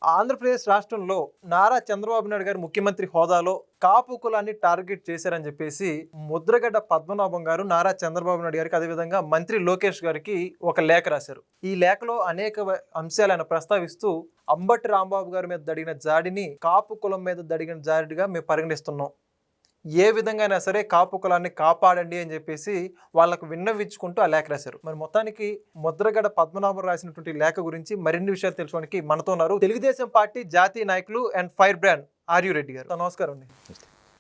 ఆంధ్రప్రదేశ్ రాష్ట్రంలో నారా చంద్రబాబు నాయుడు గారు ముఖ్యమంత్రి హోదాలో కాపు కులాన్ని టార్గెట్ చేశారని చెప్పేసి ముద్రగడ్డ పద్మనాభం గారు నారా చంద్రబాబు నాయుడు గారికి అదేవిధంగా మంత్రి లోకేష్ గారికి ఒక లేఖ రాశారు. ఈ లేఖలో అనేక అంశాలను ప్రస్తావిస్తూ అంబటి రాంబాబు గారి మీద జరిగిన జాడిని కాపు కులం మీద జరిగిన జాడిగా మేము పరిగణిస్తున్నాం. ఏ విధంగా సరే కాపు కులాన్ని కాపాడండి అని చెప్పేసి వాళ్ళకు విన్నవించుకుంటూ ఆ లేఖ రాశారు. మరి మొత్తానికి ముద్రగడ పద్మనాభం రాసినటువంటి లేఖ గురించి మరిన్ని విషయాలు తెలుసుకోవడానికి మనతో ఉన్నారు తెలుగుదేశం పార్టీ జాతీయ నాయకులు అండ్ ఫైర్ బ్రాండ్ ఆర్యు రెడ్డి గారు. నమస్కారం అండి.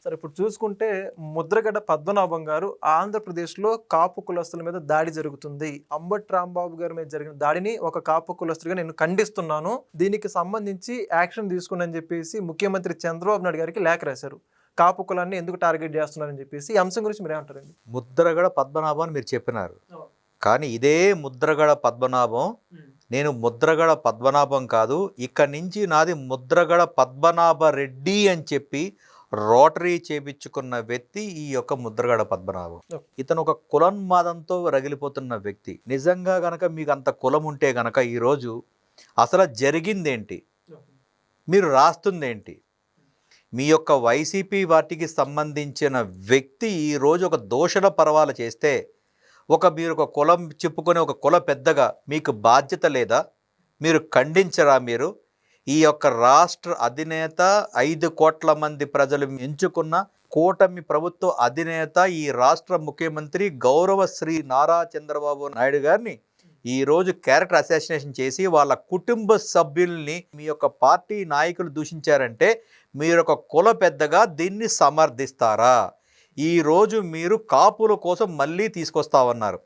సరే, ఇప్పుడు చూసుకుంటే ముద్రగడ పద్మనాభం గారు ఆంధ్రప్రదేశ్లో కాపు కులస్తుల మీద దాడి జరుగుతుంది, అంబటి రాంబాబు గారి మీద జరిగిన దాడిని ఒక కాపు కులస్తుడిగా నేను ఖండిస్తున్నాను, దీనికి సంబంధించి యాక్షన్ తీసుకుని చెప్పేసి ముఖ్యమంత్రి చంద్రబాబు నాయుడు గారికి లేఖ రాశారు. కాపు కులాన్ని ఎందుకు టార్గెట్ చేస్తున్నారని చెప్పేసి ఈ అంశం గురించి మీరు ఏమంటారండి? ముద్రగడ పద్మనాభం అని మీరు చెప్పినారు, కానీ ఇదే ముద్రగడ పద్మనాభం నేను ముద్రగడ పద్మనాభం కాదు, ఇక్కడి నుంచి నాది ముద్రగడ పద్మనాభ రెడ్డి అని చెప్పి రోటరీ చేపించుకున్న వ్యక్తి ఈ యొక్క ముద్రగడ పద్మనాభం. ఇతను ఒక కులన్మాదంతో రగిలిపోతున్న వ్యక్తి. నిజంగా గనక మీకు అంత కులం ఉంటే గనక ఈరోజు అసలు జరిగిందేంటి, మీరు రాస్తుందేంటి? మీ యొక్క వైసీపీ పార్టీకి సంబంధించిన వ్యక్తి ఈరోజు ఒక దూషణ పర్వాలు చేస్తే మీరు ఒక కులం చెప్పుకొని ఒక కుల పెద్దగా మీకు బాధ్యత లేదా? మీరు ఖండించరా? మీరు ఈ యొక్క రాష్ట్ర అధినేత 5 కోట్ల మంది ప్రజలు ఎంచుకున్న కూటమి ప్రభుత్వ అధినేత ఈ రాష్ట్ర ముఖ్యమంత్రి గౌరవ శ్రీ నారా చంద్రబాబు నాయుడు గారిని ఈరోజు క్యారెక్టర్ అసాసినేషన్ చేసి వాళ్ళ కుటుంబ సభ్యుల్ని మీ యొక్క పార్టీ నాయకులు దూషించారంటే మీరు ఒక కుల పెద్దగా దీన్ని సమర్థిస్తారా? ఈరోజు మీరు కాపుల కోసం మళ్ళీ తీసుకొస్తామన్నారు.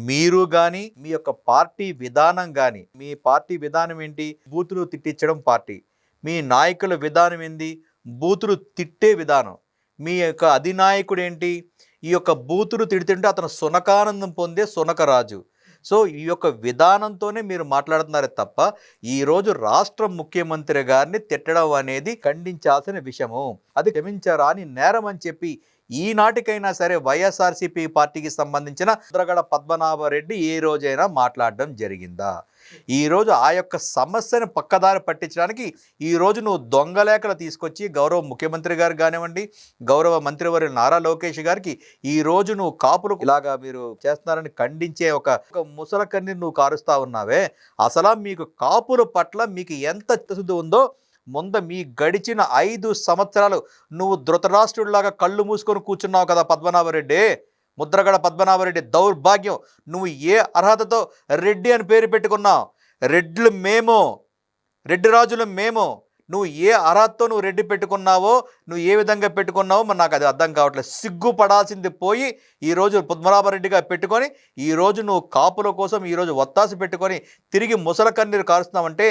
మీరు కానీ మీ యొక్క పార్టీ విధానం కానీ, మీ పార్టీ విధానం ఏంటి? బూతులు తిట్టించడం పార్టీ. మీ నాయకుల విధానం ఏంటి? బూతులు తిట్టే విధానం. మీ యొక్క అధినాయకుడు ఏంటి? ఈ యొక్క బూతులు తిడుతుంటే అతను సునకానందం పొందే సునకరాజు. సో ఈ యొక్క విధానంతోనే మీరు మాట్లాడుతున్నారే తప్ప ఈరోజు రాష్ట్ర ముఖ్యమంత్రి గారిని తిట్టడం అనేది ఖండించాల్సిన విషయము. అది క్షమించారా అని నేరం అని చెప్పి ఈనాటికైనా సరే వైఎస్ఆర్సీపీ పార్టీకి సంబంధించిన ముద్రగడ పద్మనాభరెడ్డి ఏ రోజైనా మాట్లాడడం జరిగిందా? ఈరోజు ఆ యొక్క సమస్యను పక్కదారి పట్టించడానికి ఈరోజు నువ్వు దొంగలేఖలు తీసుకొచ్చి గౌరవ ముఖ్యమంత్రి గారు కానివ్వండి, గౌరవ మంత్రివర్యులు నారా లోకేష్ గారికి ఈరోజు నువ్వు కాపులు ఇలాగా మీరు చేస్తున్నారని ఖండించే ఒక ముసలకన్ని నువ్వు కారుస్తా ఉన్నావే. అసలు మీకు కాపుల పట్ల మీకు ఎంత చిత్తశుద్ధి ఉందో ముందు మీ గడిచిన 5 సంవత్సరాలు నువ్వు ధృతరాష్ట్రుడిలాగా కళ్ళు మూసుకొని కూర్చున్నావు కదా పద్మనాభరెడ్డి. ముద్రగడ పద్మనాభరెడ్డి దౌర్భాగ్యం. నువ్వు ఏ అర్హతతో రెడ్డి అని పేరు పెట్టుకున్నావు? రెడ్లు మేము, రెడ్డి రాజులు మేము. నువ్వు ఏ అర్హతతో నువ్వు రెడ్డి పెట్టుకున్నావో, నువ్వు ఏ విధంగా పెట్టుకున్నావో మరి నాకు అది అర్థం కావట్లేదు. సిగ్గుపడాల్సింది పోయి ఈరోజు పద్మనాభరెడ్డిగా పెట్టుకొని ఈరోజు నువ్వు కాపుల కోసం ఈరోజు ఒత్తాసు పెట్టుకొని తిరిగి ముసల కన్నీరు కారుస్తున్నావంటే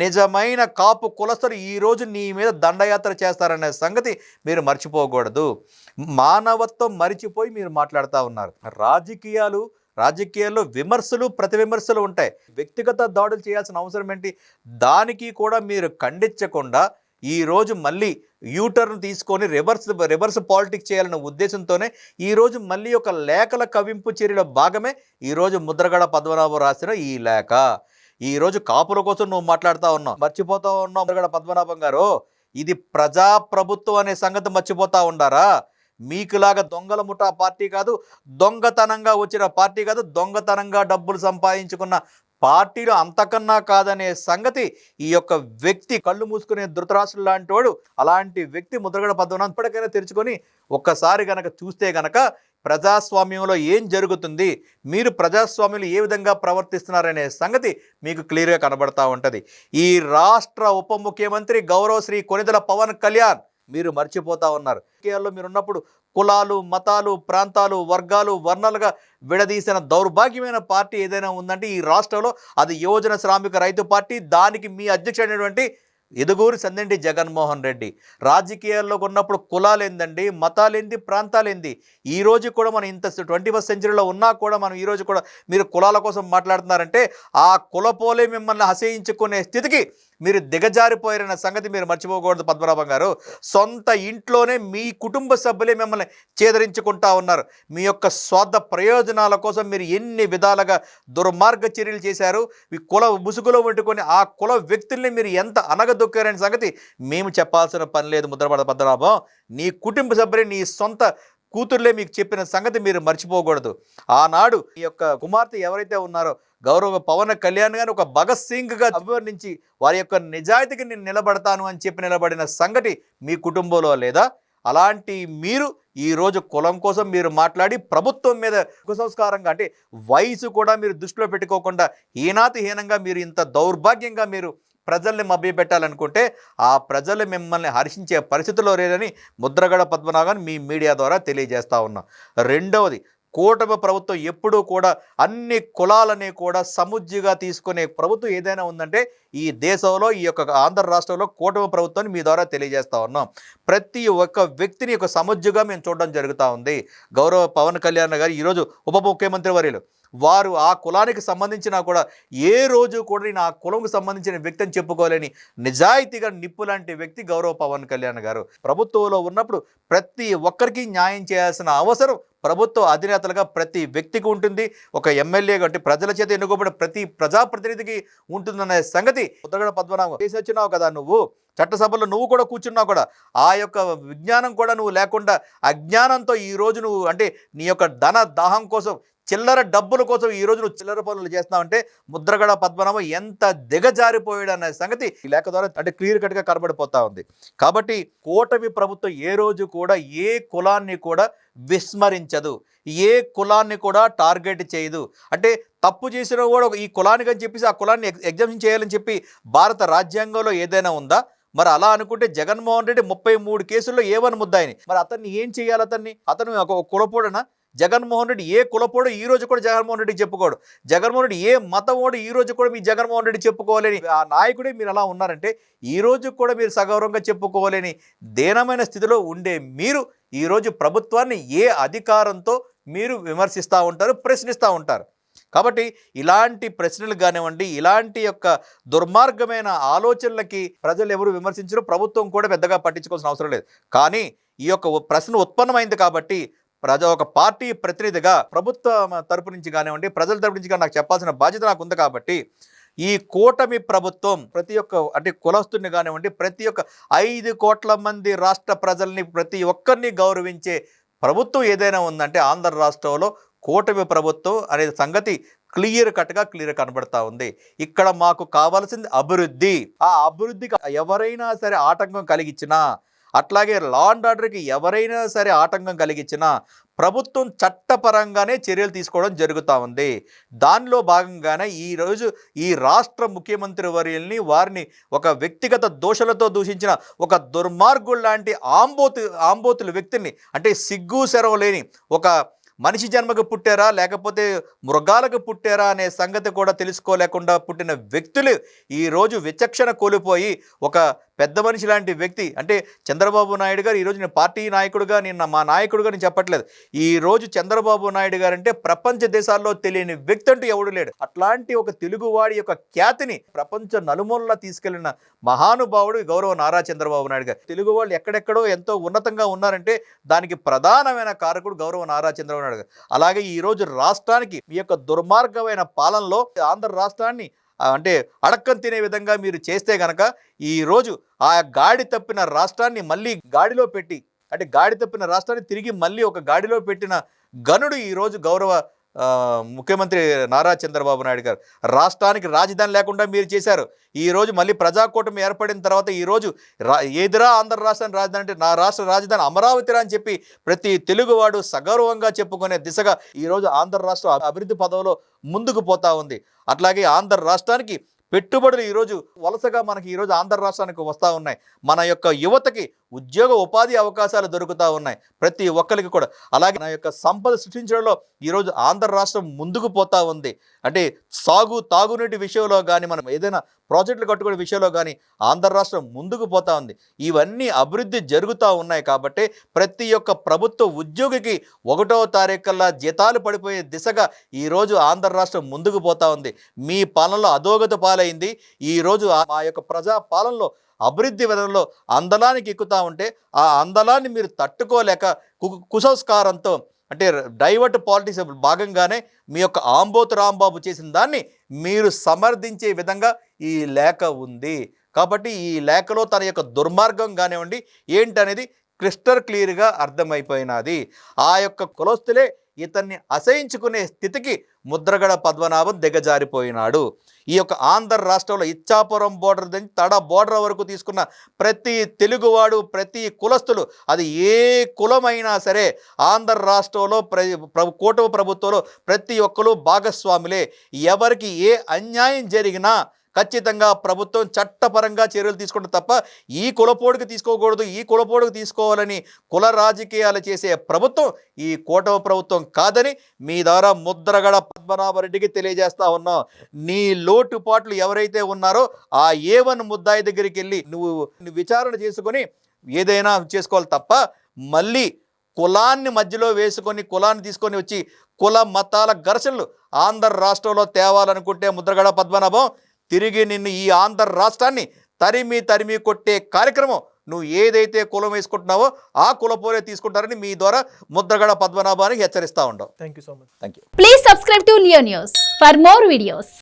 నిజమైన కాపు కులస్తులు ఈరోజు నీ మీద దండయాత్ర చేస్తారనే సంగతి మీరు మర్చిపోకూడదు. మానవత్వం మరిచిపోయి మీరు మాట్లాడుతూ ఉన్నారు. రాజకీయాల్లో విమర్శలు ప్రతి విమర్శలు ఉంటాయి. వ్యక్తిగత దాడులు చేయాల్సిన అవసరం ఏంటి? దానికి కూడా మీరు ఖండించకుండా ఈరోజు మళ్ళీ యూటర్న్ తీసుకొని రివర్స్ పాలిటిక్స్ చేయాలనే ఉద్దేశంతోనే ఈరోజు మళ్ళీ ఒక లేఖల కవింపు చర్యల భాగమే ఈరోజు ముద్రగడ పద్మనాభం రాసిన ఈ లేఖ. ఈరోజు కాపుల కోసం నువ్వు మాట్లాడుతూ ఉన్నావు, మర్చిపోతూ ఉన్నావు. ముద్రగడ పద్మనాభం గారు, ఇది ప్రజాప్రభుత్వం అనే సంగతి మర్చిపోతూ ఉండారా? మీకులాగా దొంగల ముఠా పార్టీ కాదు, దొంగతనంగా వచ్చిన పార్టీ కాదు, దొంగతనంగా డబ్బులు సంపాదించుకున్న పార్టీలు అంతకన్నా కాదనే సంగతి ఈ యొక్క వ్యక్తి కళ్ళు మూసుకునే ధృతరాష్ట్రుడు లాంటి వాడు, అలాంటి వ్యక్తి ముద్రగడ పద్మనాభం ఇప్పటికైనా తెరుచుకొని ఒక్కసారి గనక చూస్తే గనక ప్రజాస్వామ్యంలో ఏం జరుగుతుంది, మీరు ప్రజాస్వామ్యంలో ఏ విధంగా ప్రవర్తిస్తున్నారనే సంగతి మీకు క్లియర్గా కనబడతా ఉంటుంది. ఈ రాష్ట్ర ఉప ముఖ్యమంత్రి గౌరవ శ్రీ కొనిదెల పవన్ కళ్యాణ్ మీరు మర్చిపోతా ఉన్నారు. రాజకీయాల్లో మీరు ఉన్నప్పుడు కులాలు, మతాలు, ప్రాంతాలు, వర్గాలు, వర్ణాలుగా విడదీసిన దౌర్భాగ్యమైన పార్టీ ఏదైనా ఉందంటే ఈ రాష్ట్రంలో అది యువజన శ్రామిక రైతు పార్టీ. దానికి మీ అధ్యక్షుడైనటువంటి ఎదుగూరి సందెంటి జగన్మోహన్ రెడ్డి. రాజకీయాల్లో ఉన్నప్పుడు కులాలేందండి, మతాలేంది, ప్రాంతాలేంది. ఈరోజు కూడా మనం ఇంత 21st సెంచరీలో ఉన్నా కూడా మనం ఈరోజు కూడా మీరు కులాల కోసం మాట్లాడుతున్నారంటే ఆ కులపోలే మిమ్మల్ని హసేయించుకునే స్థితికి మీరు దిగజారిపోయారన్న సంగతి మీరు మర్చిపోకూడదు పద్మనాభం గారు. సొంత ఇంట్లోనే మీ కుటుంబ సభ్యులే మిమ్మల్ని చేదరించుకుంటా ఉన్నారు. మీ యొక్క స్వార్థ ప్రయోజనాల కోసం మీరు ఎన్ని విధాలుగా దుర్మార్గ చర్యలు చేశారు. మీ కుల ముసుగులో వండుకొని ఆ కుల వ్యక్తుల్ని మీరు ఎంత అనగదొక్కారనే సంగతి మేము చెప్పాల్సిన పని లేదు. ముద్రగడ పద్మనాభం, నీ కుటుంబ సభ్యులే, నీ సొంత కూతుర్లే మీకు చెప్పిన సంగతి మీరు మర్చిపోకూడదు. ఆనాడు ఈ యొక్క కుమార్తె ఎవరైతే ఉన్నారో గౌరవ పవన్ కళ్యాణ్ గారిని ఒక భగత్ సింగ్గా అభివర్ణించి వారి యొక్క నిజాయితీకి నేను నిలబడతాను అని చెప్పి నిలబడిన సంగతి మీ కుటుంబంలో లేదా? అలాంటి మీరు ఈరోజు కులం కోసం మీరు మాట్లాడి ప్రభుత్వం మీద కుసంస్కారంగా, అంటే వయసు కూడా మీరు దృష్టిలో పెట్టుకోకుండా హీనాతిహీనంగా మీరు ఇంత దౌర్భాగ్యంగా మీరు ప్రజల్ని మభ్యపెట్టాలనుకుంటే ఆ ప్రజలు మిమ్మల్ని హర్షించే పరిస్థితిలో లేదని ముద్రగడ పద్మనాభన్ మీ మీడియా ద్వారా తెలియజేస్తా ఉన్నాం. రెండవది, కూటమి ప్రభుత్వం ఎప్పుడూ కూడా అన్ని కులాలని కూడా సముజ్జిగా తీసుకునే ప్రభుత్వం ఏదైనా ఉందంటే ఈ దేశంలో, ఈ యొక్క ఆంధ్ర రాష్ట్రంలో కూటమి ప్రభుత్వాన్ని మీ ద్వారా తెలియజేస్తా ఉన్నాం. ప్రతి ఒక్క వ్యక్తిని ఒక సముజ్జిగా మేము చూడడం జరుగుతూ ఉంది. గౌరవ పవన్ కళ్యాణ్ గారు ఈరోజు ఉప ముఖ్యమంత్రి వర్యులు, వారు ఆ కులానికి సంబంధించినా కూడా ఏ రోజు కూడా నేను ఆ కులంకు సంబంధించిన వ్యక్తి అని చెప్పుకోలేని నిజాయితీగా నిప్పు లాంటి వ్యక్తి గౌరవ పవన్ కళ్యాణ్ గారు. ప్రభుత్వంలో ఉన్నప్పుడు ప్రతి ఒక్కరికి న్యాయం చేయాల్సిన అవసరం ప్రభుత్వ అధినేతలుగా ప్రతి వ్యక్తికి ఉంటుంది. ఒక ఎమ్మెల్యేగా, అంటే ప్రజల చేత ఎన్నుకోబడిన ప్రతి ప్రజాప్రతినిధికి ఉంటుందనే సంగతి ముద్రగడ పద్మనాభం చేసి వచ్చినావు కదా. నువ్వు చట్టసభలో నువ్వు కూడా కూర్చున్నావు కూడా, ఆ యొక్క విజ్ఞానం కూడా నువ్వు లేకుండా అజ్ఞానంతో ఈరోజు నువ్వు, అంటే నీ యొక్క ధన దాహం కోసం, చిల్లర డబ్బుల కోసం ఈరోజు నువ్వు చిల్లర పనులు చేస్తున్నావంటే ముద్రగడ పద్మనాభం ఎంత దిగజారిపోయాడు అనే సంగతి ఈ లేఖ ద్వారా అంటే క్లియర్ కట్గా కనబడిపోతా ఉంది. కాబట్టి కూటమి ప్రభుత్వం ఏ రోజు కూడా ఏ కులాన్ని కూడా విస్మరించదు, ఏ కులాన్ని కూడా టార్గెట్ చేయదు. అంటే తప్పు చేసిన కూడా ఈ కులానికి అని చెప్పేసి ఆ కులాన్ని ఎగ్జామ్షన్ చేయాలని చెప్పి భారత రాజ్యాంగంలో ఏదైనా ఉందా? మరి అలా అనుకుంటే జగన్మోహన్ రెడ్డి 33 కేసుల్లో ఏవని ముద్దాయని, మరి అతన్ని ఏం చేయాలి? అతను ఒక కులపోడనా? జగన్మోహన్ రెడ్డి ఏ కులపోడు ఈ రోజు కూడా జగన్మోహన్ రెడ్డి చెప్పుకోడు. జగన్మోహన్ రెడ్డి ఏ మతమోడు ఈ రోజు కూడా మీ జగన్మోహన్ రెడ్డి చెప్పుకోలేని ఆ నాయకుడే మీరు అలా ఉన్నారంటే ఈ రోజు కూడా మీరు సగౌరవంగా చెప్పుకోలేని దీనమైన స్థితిలో ఉండే మీరు ఈరోజు ప్రభుత్వాన్ని ఏ అధికారంతో మీరు విమర్శిస్తూ ఉంటారు, ప్రశ్నిస్తూ ఉంటారు. కాబట్టి ఇలాంటి ప్రశ్నలు కానివ్వండి, ఇలాంటి యొక్క దుర్మార్గమైన ఆలోచనలకి ప్రజలు ఎవరు విమర్శించరు, ప్రభుత్వం కూడా పెద్దగా పట్టించుకోవాల్సిన అవసరం లేదు. కానీ ఈ యొక్క ప్రశ్న ఉత్పన్నమైంది కాబట్టి ఒక పార్టీ ప్రతినిధిగా ప్రభుత్వ తరపు నుంచి కానివ్వండి, ప్రజల తరపు నుంచి కానీ నాకు చెప్పాల్సిన బాధ్యత నాకు ఉంది. కాబట్టి ఈ కూటమి ప్రభుత్వం ప్రతి ఒక్క, అంటే కులస్తుని కానివ్వండి, ప్రతి ఒక్క 5 కోట్ల మంది రాష్ట్ర ప్రజల్ని ప్రతి ఒక్కరిని గౌరవించే ప్రభుత్వం ఏదైనా ఉందంటే ఆంధ్ర రాష్ట్రంలో కూటమి ప్రభుత్వం అనే సంగతి క్లియర్ కనబడతా ఉంది. ఇక్కడ మాకు కావాల్సింది అభివృద్ధి. ఆ అభివృద్ధికి ఎవరైనా సరే ఆటంకం కలిగించినా, అట్లాగే లా అండ్ ఆర్డర్కి ఎవరైనా సరే ఆటంకం కలిగించినా ప్రభుత్వం చట్టపరంగానే చర్యలు తీసుకోవడం జరుగుతూ ఉంది. దానిలో భాగంగానే ఈరోజు ఈ రాష్ట్ర ముఖ్యమంత్రి వర్యుల్ని, వారిని ఒక వ్యక్తిగత దోషులతో దూషించిన ఒక దుర్మార్గుడు లాంటి ఆంబోతుల వ్యక్తిని, అంటే సిగ్గు శరం లేని ఒక మనిషి జన్మకు పుట్టారా లేకపోతే మృగాలకు పుట్టారా అనే సంగతి కూడా తెలుసుకోలేకుండా పుట్టిన వ్యక్తులు ఈరోజు విచక్షణ కోల్పోయి ఒక పెద్ద మనిషి లాంటి వ్యక్తి, అంటే చంద్రబాబు నాయుడు గారు ఈరోజు నేను పార్టీ నాయకుడుగా, నేను మా నాయకుడుగా నేను చెప్పట్లేదు, ఈరోజు చంద్రబాబు నాయుడు గారు అంటే ప్రపంచ దేశాల్లో తెలియని వ్యక్తి అంటూ ఎవడు లేడు. అట్లాంటి ఒక తెలుగువాడి యొక్క ఖ్యాతిని ప్రపంచ నలుమూలలా తీసుకెళ్లిన మహానుభావుడు గౌరవ నారా చంద్రబాబు నాయుడు గారు. తెలుగు వాళ్ళు ఎక్కడెక్కడో ఎంతో ఉన్నతంగా ఉన్నారంటే దానికి ప్రధానమైన కారకుడు గౌరవ నారా చంద్రబాబు నాయుడు గారు. అలాగే ఈరోజు రాష్ట్రానికి మీ యొక్క దుర్మార్గమైన పాలనలో ఆంధ్ర రాష్ట్రాన్ని అంటే అడక్కం తినే విధంగా మీరు చేస్తే గనక ఈరోజు ఆ గాడి తప్పిన రాష్ట్రాన్ని మళ్ళీ గాడిలో పెట్టి, అంటే గాడి తప్పిన రాష్ట్రాన్ని తిరిగి మళ్ళీ ఒక గాడిలో పెట్టిన గనుడు ఈరోజు గౌరవ ముఖ్యమంత్రి నారా చంద్రబాబు నాయుడు గారు. రాష్ట్రానికి రాజధాని లేకుండా మీరు చేశారు. ఈరోజు మళ్ళీ ప్రజాకూటమి ఏర్పడిన తర్వాత ఈరోజు ఏదిరా ఆంధ్ర రాష్ట్రానికి రాజధాని అంటే నా రాష్ట్ర రాజధాని అమరావతిరా అని చెప్పి ప్రతి తెలుగువాడు సగౌరవంగా చెప్పుకునే దిశగా ఈరోజు ఆంధ్ర రాష్ట్రం అభివృద్ధి పదవిలో ముందుకు పోతా ఉంది. అట్లాగే ఆంధ్ర రాష్ట్రానికి పెట్టుబడులు ఈరోజు వలసగా మనకి ఈరోజు ఆంధ్ర రాష్ట్రానికి వస్తూ ఉన్నాయి. మన యొక్క యువతకి ఉద్యోగ ఉపాధి అవకాశాలు దొరుకుతూ ఉన్నాయి ప్రతి ఒక్కరికి కూడా. అలాగే నా యొక్క సంపద సృష్టించడంలో ఈరోజు ఆంధ్ర రాష్ట్రం ముందుకు పోతా ఉంది. అంటే తాగునీటి విషయంలో కానీ, మనం ఏదైనా ప్రాజెక్టులు కట్టుకునే విషయంలో కానీ ఆంధ్ర రాష్ట్రం ముందుకు పోతా ఉంది. ఇవన్నీ అభివృద్ధి జరుగుతూ ఉన్నాయి కాబట్టి ప్రతి ఒక్క ప్రభుత్వ ఉద్యోగికి 1వ తారీఖుల్లా జీతాలు పడిపోయే దిశగా ఈరోజు ఆంధ్ర రాష్ట్రం ముందుకు పోతా ఉంది. మీ పాలనలో అధోగతి పాలైంది. ఈరోజు మా యొక్క ప్రజా పాలనలో అభివృద్ధి విధానంలో అందలానికి ఎక్కుతూ ఉంటే ఆ అందలాన్ని మీరు తట్టుకోలేక కుసంస్కారంతో, అంటే డైవర్ట్ పాలిటిక్స్ భాగంగానే మీ యొక్క ఆంబోతు రాంబాబు చేసిన దాన్ని మీరు సమర్థించే విధంగా ఈ లేఖ ఉంది. కాబట్టి ఈ లేఖలో తన యొక్క దుర్మార్గం కానివ్వండి ఏంటనేది క్రిస్టల్ క్లియర్గా అర్థమైపోయినది. ఆ యొక్క కులస్తులే ఇతన్ని అసహించుకునే స్థితికి ముద్రగడ పద్మనాభం దిగజారిపోయినాడు. ఈ యొక్క ఆంధ్ర రాష్ట్రంలో ఇచ్చాపురం బోర్డర్ నుంచి తడ బోర్డర్ వరకు తీసుకున్న ప్రతి తెలుగువాడు, ప్రతి కులస్తులు, అది ఏ కులమైనా సరే ఆంధ్ర రాష్ట్రంలో కూటమి ప్రభుత్వంలో ప్రతి ఒక్కరు భాగస్వాములే. ఎవరికి ఏ అన్యాయం జరిగినా ఖచ్చితంగా ప్రభుత్వం చట్టపరంగా చర్యలు తీసుకుంటే తప్ప ఈ కులపోడికి తీసుకోకూడదు, ఈ కులపోడికి తీసుకోవాలని కుల రాజకీయాలు చేసే ప్రభుత్వం ఈ కూటమి ప్రభుత్వం కాదని మీ ద్వారా ముద్రగడ పద్మనాభరెడ్డికి తెలియజేస్తా ఉన్నాం. నీ లోటుపాట్లు ఎవరైతే ఉన్నారో ఆ A1 ముద్దాయి దగ్గరికి వెళ్ళి నువ్వు విచారణ చేసుకొని ఏదైనా చేసుకోవాలి తప్ప మళ్ళీ కులాన్ని మధ్యలో వేసుకొని కులాన్ని తీసుకొని వచ్చి కుల మతాల ఘర్షణలు ఆంధ్ర రాష్ట్రంలో తేవాలనుకుంటే ముద్రగడ పద్మనాభం తిరిగి నిన్ను ఈ ఆంధ్ర రాష్ట్రాన్ని తరిమి కొట్టే కార్యక్రమం నువ్వు ఏదైతే కులం వేసుకుంటున్నావో ఆ కులపోలే తీసుకుంటారని మీ ద్వారా ముద్రగడ పద్మనాభానికి హెచ్చరిస్తా ఉండవు. Thank you so much. Thank you. Please subscribe to Leo news for more videos.